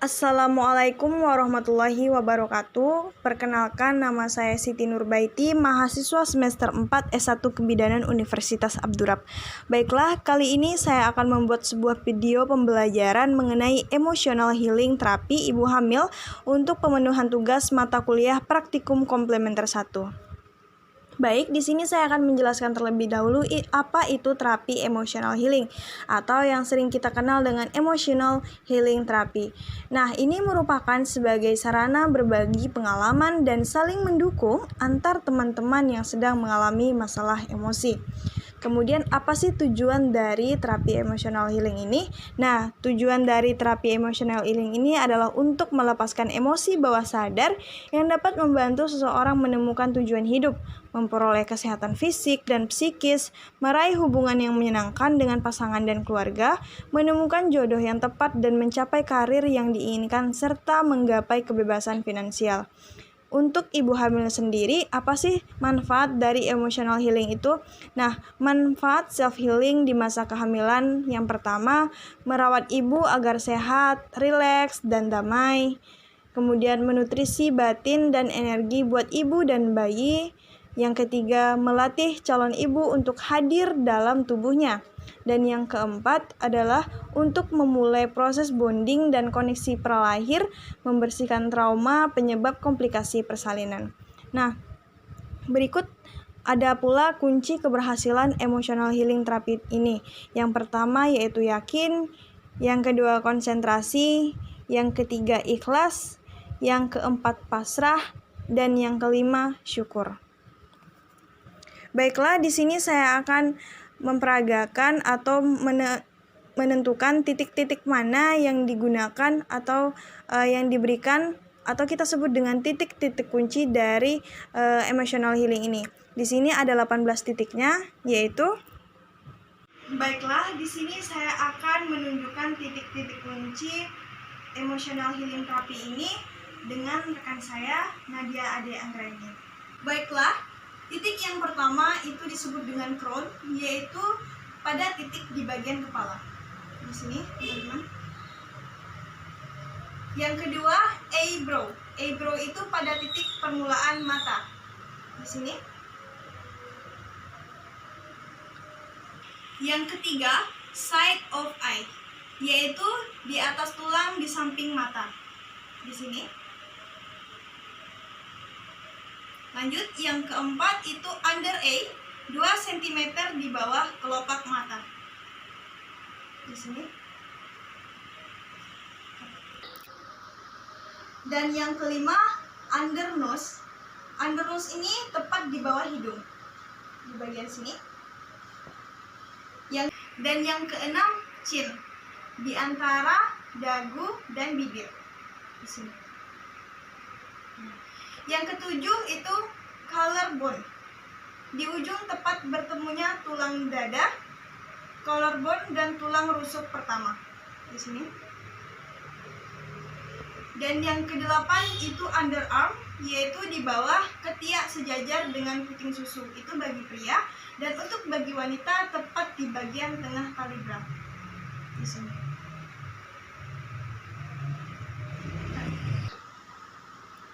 Assalamualaikum warahmatullahi wabarakatuh. Perkenalkan, nama saya Siti Nurbaiti, mahasiswa semester 4 S1 Kebidanan Universitas Abdurrab. Baiklah, kali ini saya akan membuat sebuah video pembelajaran mengenai emotional healing terapi ibu hamil untuk pemenuhan tugas mata kuliah praktikum komplementer 1. Baik, di sini saya akan menjelaskan terlebih dahulu apa itu terapi emotional healing atau yang sering kita kenal dengan emotional healing therapy. Nah, ini merupakan sebagai sarana berbagi pengalaman dan saling mendukung antar teman-teman yang sedang mengalami masalah emosi. Kemudian apa sih tujuan dari terapi emotional healing ini? Nah, tujuan dari terapi emotional healing ini adalah untuk melepaskan emosi bawah sadar yang dapat membantu seseorang menemukan tujuan hidup, memperoleh kesehatan fisik dan psikis, meraih hubungan yang menyenangkan dengan pasangan dan keluarga, menemukan jodoh yang tepat dan mencapai karir yang diinginkan serta menggapai kebebasan finansial. Untuk ibu hamil sendiri, apa sih manfaat dari emotional healing itu? Nah, manfaat self-healing di masa kehamilan yang pertama, merawat ibu agar sehat, rileks, dan damai. Kemudian menutrisi batin dan energi buat ibu dan bayi. Yang ketiga, melatih calon ibu untuk hadir dalam tubuhnya. Dan yang keempat adalah untuk memulai proses bonding dan koneksi pralahir, membersihkan trauma penyebab komplikasi persalinan. Nah, berikut ada pula kunci keberhasilan emotional healing terapi ini. Yang pertama yaitu yakin, yang kedua konsentrasi, yang ketiga ikhlas, yang keempat pasrah, dan yang kelima syukur. Baiklah, di sini saya akan memperagakan atau menentukan titik-titik mana yang digunakan atau yang diberikan atau kita sebut dengan titik-titik kunci dari emotional healing ini. Di sini ada 18 titiknya, yaitu baiklah, di sini saya akan menunjukkan titik-titik kunci emotional healing terapi ini dengan rekan saya Nadia Ade Anggraini. Baiklah, titik yang pertama itu disebut dengan crown, yaitu pada titik di bagian kepala. Di sini, teman-teman. Yang kedua, eyebrow. Eyebrow itu pada titik permulaan mata. Di sini. Yang ketiga, side of eye, yaitu di atas tulang di samping mata. Di sini. Lanjut, yang keempat itu under eye, 2 cm di bawah kelopak mata. Di sini. Dan yang kelima, under nose. Under nose ini tepat di bawah hidung. Di bagian sini. Dan yang keenam, chin. Di antara dagu dan bibir. Di sini. Yang ketujuh itu collarbone. Di ujung tepat bertemunya tulang dada, collarbone dan tulang rusuk pertama. Di sini. Dan yang kedelapan itu underarm, yaitu di bawah ketiak sejajar dengan puting susu. Itu bagi pria, dan untuk bagi wanita tepat di bagian tengah kalibra. Di sini.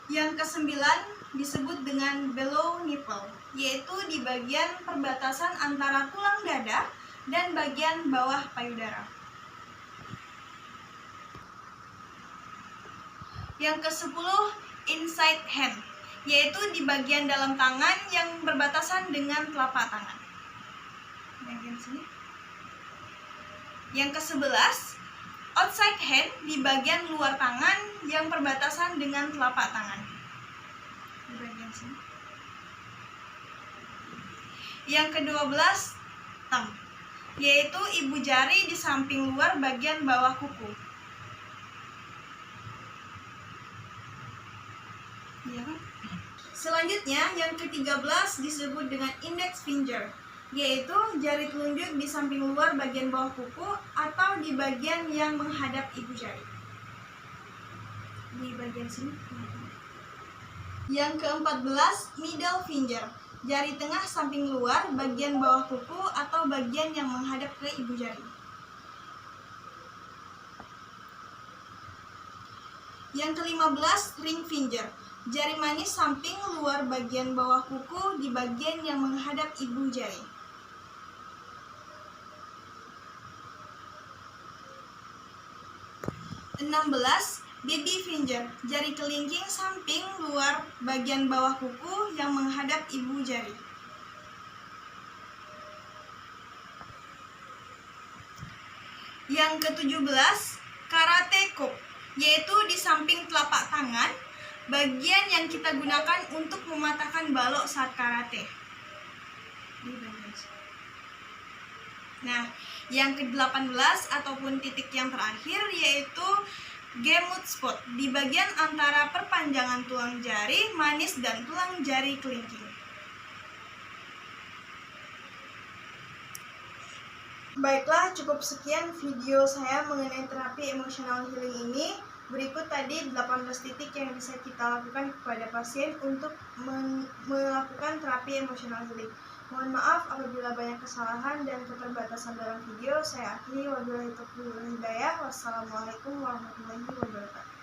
Yang kesembilan disebut dengan below nipple, yaitu di bagian perbatasan antara tulang dada dan bagian bawah payudara. Yang kesepuluh, inside hand, yaitu di bagian dalam tangan yang berbatasan dengan telapak tangan. Bagian sini. Yang ke-11, outside hand, di bagian luar tangan yang berbatasan dengan telapak tangan. Di bagian sini. Yang ke-12, thumb, yaitu ibu jari di samping luar bagian bawah kuku. Ya. Selanjutnya, yang ke-13 disebut dengan index finger, yaitu jari telunjuk di samping luar bagian bawah kuku atau di bagian yang menghadap ibu jari. Di bagian sini. Yang ke-14, middle finger, jari tengah samping luar bagian bawah kuku atau bagian yang menghadap ke ibu jari. Yang ke-15, ring finger. Jari manis samping luar bagian bawah kuku di bagian yang menghadap ibu jari. (16) Baby finger. Jari kelingking samping luar bagian bawah kuku yang menghadap ibu jari. Yang ke-17, karate chop, yaitu di samping telapak tangan, bagian yang kita gunakan untuk mematahkan balok saat karate. Nah, yang ke-18 ataupun titik yang terakhir yaitu gamut spot, di bagian antara perpanjangan tulang jari manis dan tulang jari kelingking. Baiklah, cukup sekian video saya mengenai terapi emotional healing ini. Berikut tadi 18 titik yang bisa kita lakukan kepada pasien untuk melakukan terapi emotional healing. Mohon maaf apabila banyak kesalahan dan keterbatasan dalam video. Saya akhiri, wabillahi taufiq wal hidayah. Wassalamualaikum warahmatullahi wabarakatuh.